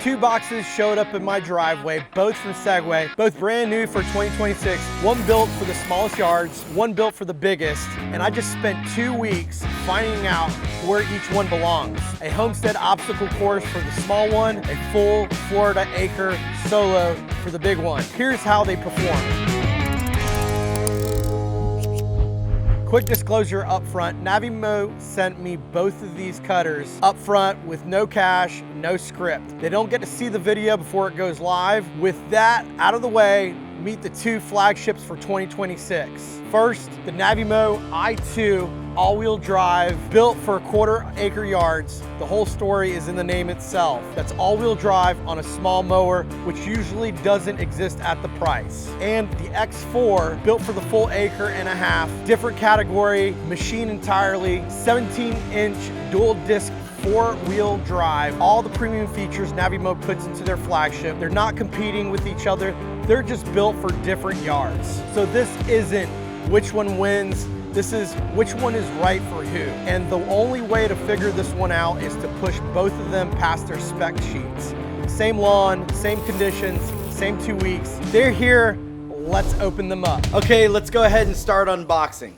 Two boxes showed up in my driveway, both from Segway, both brand new for 2026. One built for the smallest yards, one built for the biggest, and I just spent 2 weeks finding out where each one belongs. A Homestead obstacle course for the small one, a full Florida Acre solo for the big one. Here's how they perform. Quick disclosure up front, Navimow sent me both of these cutters up front with no cash, no script. They don't get to see the video before it goes live. With that out of the way, meet the two flagships for 2026. First, the Navimow i2 all-wheel drive, built for quarter-acre yards. The whole story is in the name itself. That's all-wheel drive on a small mower, which usually doesn't exist at the price. And the X4, built for the full acre and a half, different category, machine entirely, 17-inch dual disc four-wheel drive, all the premium features Navimow puts into their flagship. They're not competing with each other. They're just built for different yards. So this isn't which one wins. This is which one is right for who. And the only way to figure this one out is to push both of them past their spec sheets. Same lawn, same conditions, same 2 weeks. They're here, let's open them up. Okay, let's go ahead and start unboxing.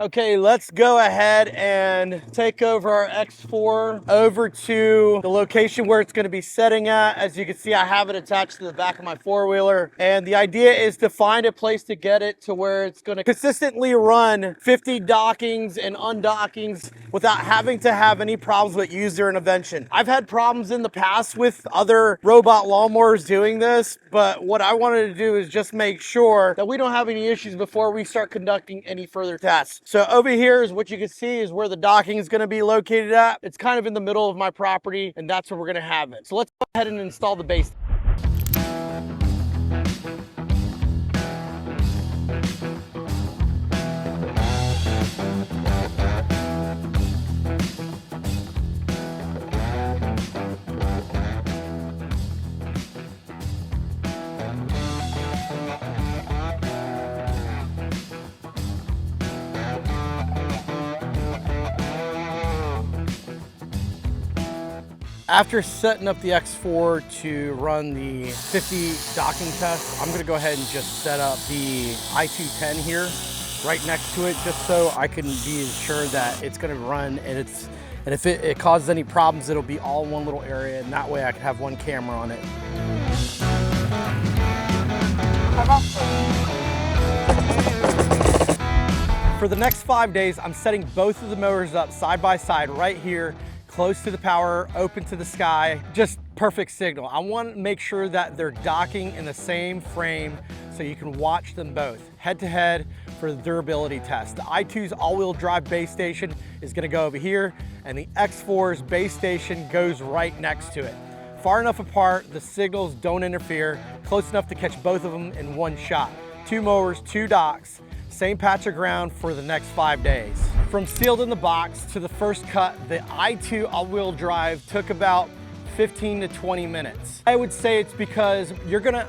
Okay, let's go ahead and take over our X4 over to the location where it's gonna be setting at. As you can see, I have it attached to the back of my four-wheeler. And the idea is to find a place to get it to where it's gonna consistently run 50 dockings and undockings without having to have any problems with user intervention. I've had problems in the past with other robot lawnmowers doing this, but what I wanted to do is just make sure that we don't have any issues before we start conducting any further tests. So over here is what you can see is where the docking is going to be located at. It's kind of in the middle of my property, and that's where we're going to have it. So let's go ahead and install the base. After setting up the X4 to run the 50 docking test, I'm gonna go ahead and just set up the i210 here right next to it, just so I can be assured that it's gonna run and if it causes any problems, it'll be all in one little area, and that way I can have one camera on it. For the next 5 days, I'm setting both of the motors up side by side right here, close to the power, open to the sky, just perfect signal. I want to make sure that they're docking in the same frame so you can watch them both head to head for the durability test. The i2's all-wheel drive base station is going to go over here, and the X4's base station goes right next to it. Far enough apart, the signals don't interfere, close enough to catch both of them in one shot. Two mowers, two docks, same patch of ground for the next 5 days. From sealed in the box to the first cut, the i2 all-wheel drive took about 15 to 20 minutes. I would say it's because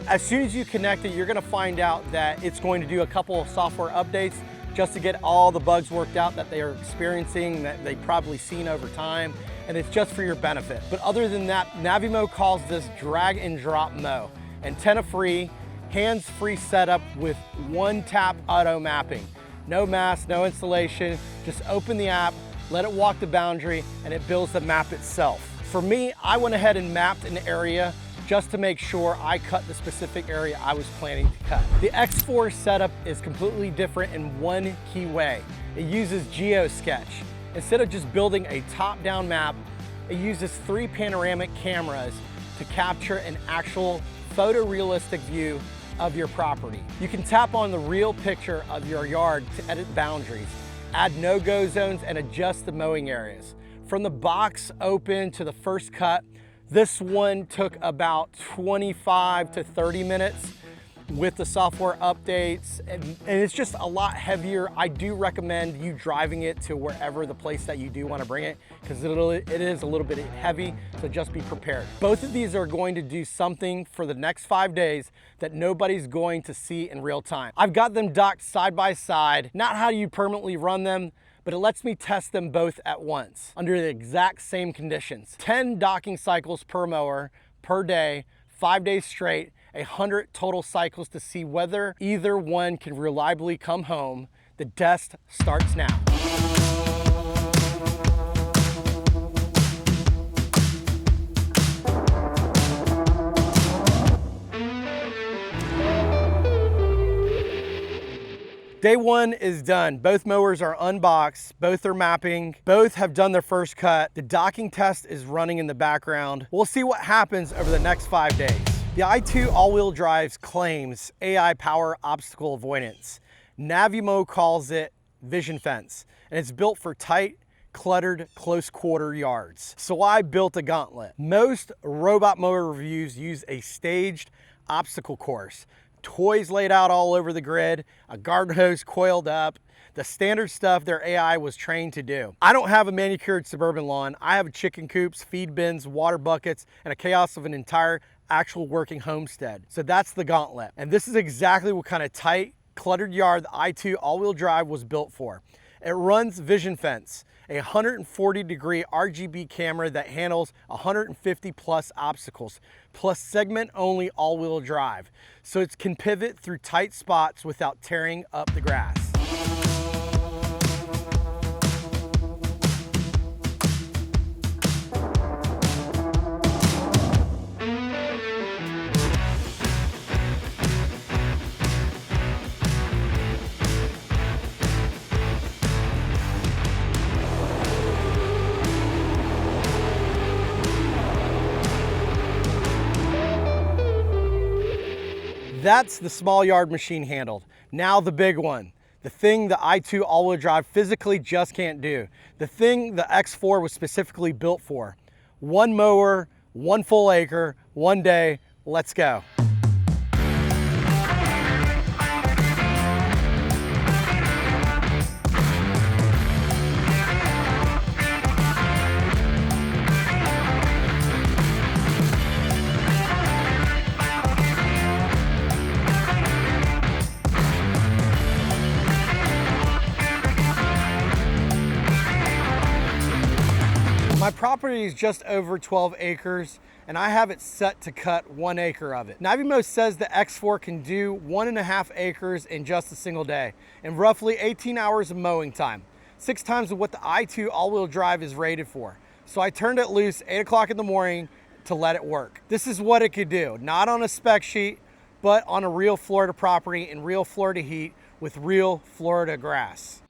as soon as you connect it, you're gonna find out that it's going to do a couple of software updates just to get all the bugs worked out that they are experiencing, that they've probably seen over time, and it's just for your benefit. But other than that, Navimow calls this drag and drop mow. Antenna-free, hands-free setup with one tap auto mapping. No mask, no installation, just open the app, let it walk the boundary, and it builds the map itself. For me, I went ahead and mapped an area just to make sure I cut the specific area I was planning to cut. The X4 setup is completely different in one key way. It uses GeoSketch. Instead of just building a top-down map, it uses 3 panoramic cameras to capture an actual photorealistic view of your property. You can tap on the real picture of your yard to edit boundaries, add no-go zones, and adjust the mowing areas. From the box open to the first cut, this one took about 25 to 30 minutes with the software updates, and it's just a lot heavier. I do recommend you driving it to wherever the place that you do want to bring it, because it is a little bit heavy, so just be prepared. Both of these are going to do something for the next 5 days that nobody's going to see in real time. I've got them docked side by side, not how you permanently run them, but it lets me test them both at once under the exact same conditions. 10 docking cycles per mower per day, 5 days straight, 100 total cycles to see whether either one can reliably come home. The test starts now. Day 1 is done. Both mowers are unboxed, both are mapping, both have done their first cut. The docking test is running in the background. We'll see what happens over the next 5 days. The i2 all-wheel drive claims AI power obstacle avoidance. Navimow calls it vision fence, and it's built for tight, cluttered, close quarter yards. So I built a gauntlet. Most robot mower reviews use a staged obstacle course. Toys laid out all over the grid, a garden hose coiled up, the standard stuff their AI was trained to do. I don't have a manicured suburban lawn. I have chicken coops, feed bins, water buckets, and a chaos of an entire actual working homestead. So that's the gauntlet. And this is exactly what kind of tight, cluttered yard the i2 all-wheel drive was built for. It runs vision fence, a 140-degree RGB camera that handles 150 plus obstacles, plus segment-only all-wheel drive, so it can pivot through tight spots without tearing up the grass. That's the small yard machine handled. Now the big one. The thing the i2 all-wheel drive physically just can't do. The thing the X4 was specifically built for. 1 mower, 1 full acre, 1 day, let's go. My property is just over 12 acres, and I have it set to cut 1 acre of it. Navimow says the X4 can do 1.5 acres in just a single day, and roughly 18 hours of mowing time, 6 times of what the i2 all-wheel drive is rated for. So I turned it loose 8 o'clock in the morning to let it work. This is what it could do, not on a spec sheet, but on a real Florida property in real Florida heat with real Florida grass.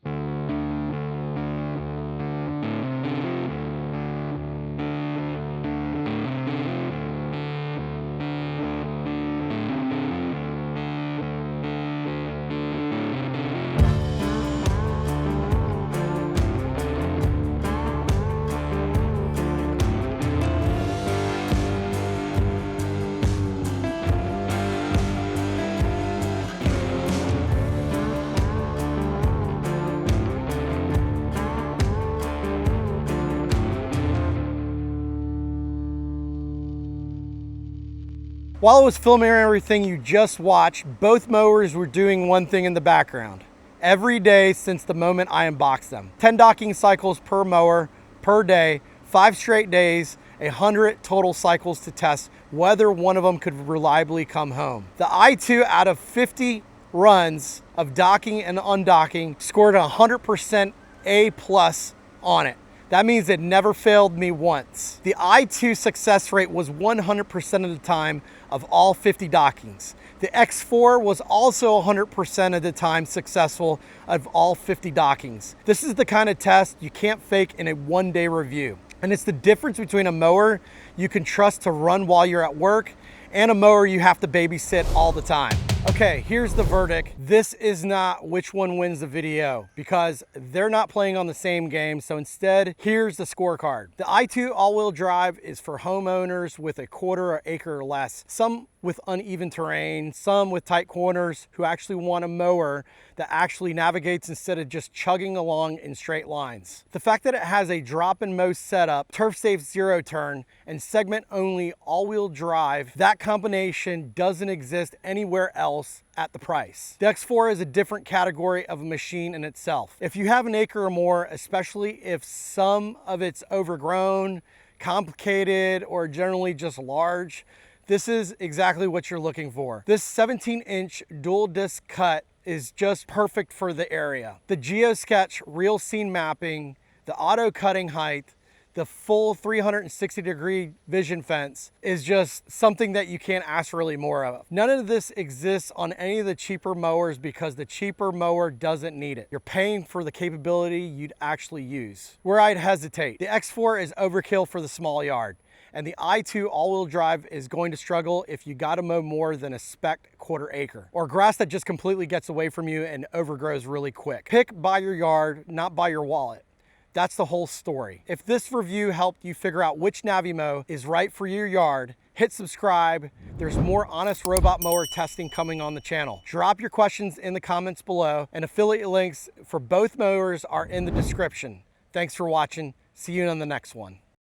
While I was filming everything you just watched, both mowers were doing one thing in the background. Every day since the moment I unboxed them. 10 docking cycles per mower per day, 5 straight days, 100 total cycles to test whether one of them could reliably come home. The i2 out of 50 runs of docking and undocking scored 100% A+ on it. That means it never failed me once. The i2 success rate was 100% of the time of all 50 dockings. The X4 was also 100% of the time successful of all 50 dockings. This is the kind of test you can't fake in a one-day review. And it's the difference between a mower you can trust to run while you're at work and a mower you have to babysit all the time. Okay, here's the verdict. This is not which one wins the video because they're not playing on the same game. So instead, here's the scorecard. The i2 all-wheel drive is for homeowners with a quarter acre or less, some with uneven terrain, some with tight corners who actually want a mower that actually navigates instead of just chugging along in straight lines. The fact that it has a drop and mow setup, turf-safe zero turn, and segment-only all-wheel drive, that combination doesn't exist anywhere else at the price. The X4 is a different category of a machine in itself. If you have an acre or more, especially if some of it's overgrown, complicated, or generally just large, this is exactly what you're looking for. This 17-inch dual disc cut is just perfect for the area. The GeoSketch real scene mapping, the auto cutting height, the full 360-degree vision fence is just something that you can't ask really more of. None of this exists on any of the cheaper mowers because the cheaper mower doesn't need it. You're paying for the capability you'd actually use. Where I'd hesitate, the X4 is overkill for the small yard, and the i2 all-wheel drive is going to struggle if you gotta mow more than a spec quarter acre or grass that just completely gets away from you and overgrows really quick. Pick by your yard, not by your wallet. That's the whole story. If this review helped you figure out which Navimow is right for your yard, hit subscribe. There's more honest robot mower testing coming on the channel. Drop your questions in the comments below, and affiliate links for both mowers are in the description. Thanks for watching. See you on the next one.